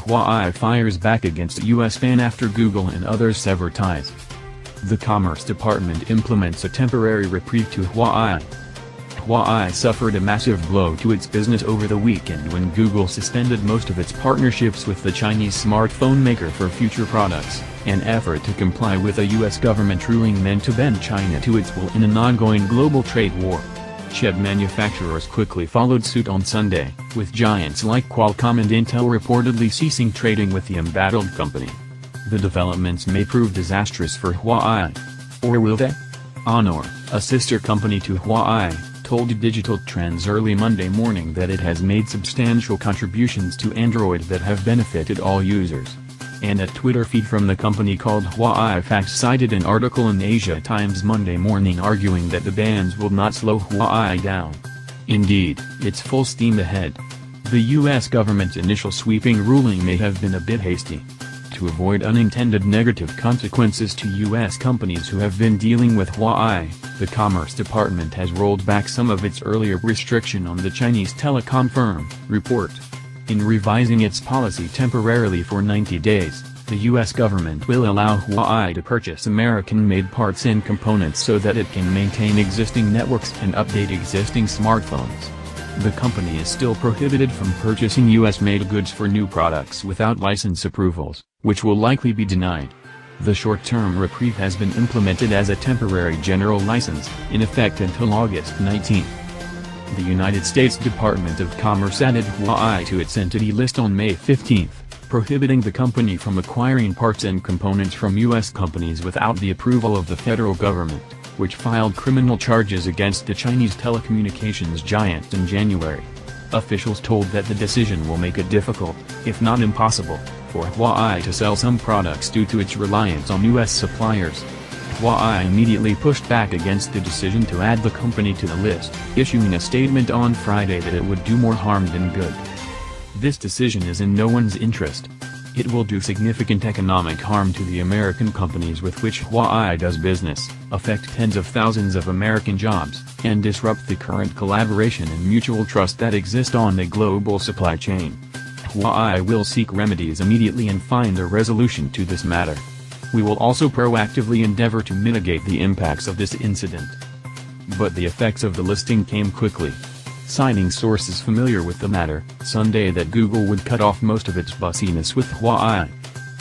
Huawei fires back against a U.S. ban after Google and others sever ties. The Commerce Department implements a temporary reprieve to Huawei. Huawei suffered a massive blow to its business over the weekend when Google suspended most of its partnerships with the Chinese smartphone maker for future products, an effort to comply with a U.S. government ruling meant to bend China to its will in an ongoing global trade war. Chip manufacturers quickly followed suit on Sunday, with giants like Qualcomm and Intel reportedly ceasing trading with the embattled company. The developments may prove disastrous for Huawei. Or will they? Honor, a sister company to Huawei, told Digital Trends early Monday morning that it has made substantial contributions to Android that have benefited all users. And a Twitter feed from the company called Huawei Facts cited an article in Asia Times Monday morning arguing that the bans will not slow Huawei down. Indeed, it's full steam ahead. The U.S. government's initial sweeping ruling may have been a bit hasty. To avoid unintended negative consequences to U.S. companies who have been dealing with Huawei, the Commerce Department has rolled back some of its earlier restriction on the Chinese telecom firm, report. In revising its policy temporarily for 90 days, the U.S. government will allow Huawei to purchase American-made parts and components so that it can maintain existing networks and update existing smartphones. The company is still prohibited from purchasing U.S.-made goods for new products without license approvals, which will likely be denied. The short-term reprieve has been implemented as a temporary general license, in effect until August 19. The United States Department of Commerce added Huawei to its entity list on May 15, prohibiting the company from acquiring parts and components from U.S. companies without the approval of the federal government, which filed criminal charges against the Chinese telecommunications giant in January. Officials told that the decision will make it difficult, if not impossible, for Huawei to sell some products due to its reliance on U.S. suppliers. Huawei immediately pushed back against the decision to add the company to the list, issuing a statement on Friday that it would do more harm than good. This decision is in no one's interest. It will do significant economic harm to the American companies with which Huawei does business, affect tens of thousands of American jobs, and disrupt the current collaboration and mutual trust that exist on the global supply chain. Huawei will seek remedies immediately and find a resolution to this matter. We will also proactively endeavor to mitigate the impacts of this incident. But the effects of the listing came quickly. Citing sources familiar with the matter, Sunday that Google would cut off most of its bussiness with Huawei.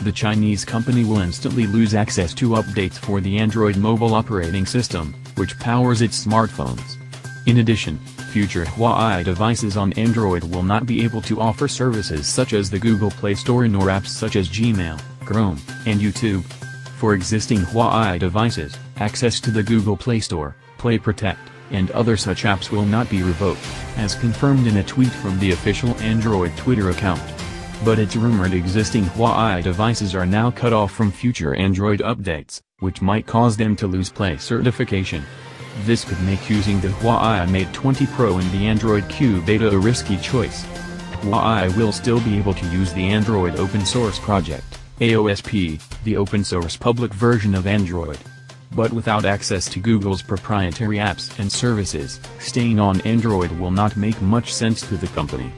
The Chinese company will instantly lose access to updates for the Android mobile operating system, which powers its smartphones. In addition, future Huawei devices on Android will not be able to offer services such as the Google Play Store nor apps such as Gmail, Chrome, and YouTube. For existing Huawei devices, access to the Google Play Store, Play Protect, and other such apps will not be revoked, as confirmed in a tweet from the official Android Twitter account. But it's rumored existing Huawei devices are now cut off from future Android updates, which might cause them to lose Play certification. This could make using the Huawei Mate 20 Pro and the Android Q Beta a risky choice. Huawei will still be able to use the Android Open Source Project, AOSP, the open-source public version of Android. But without access to Google's proprietary apps and services, staying on Android will not make much sense to the company.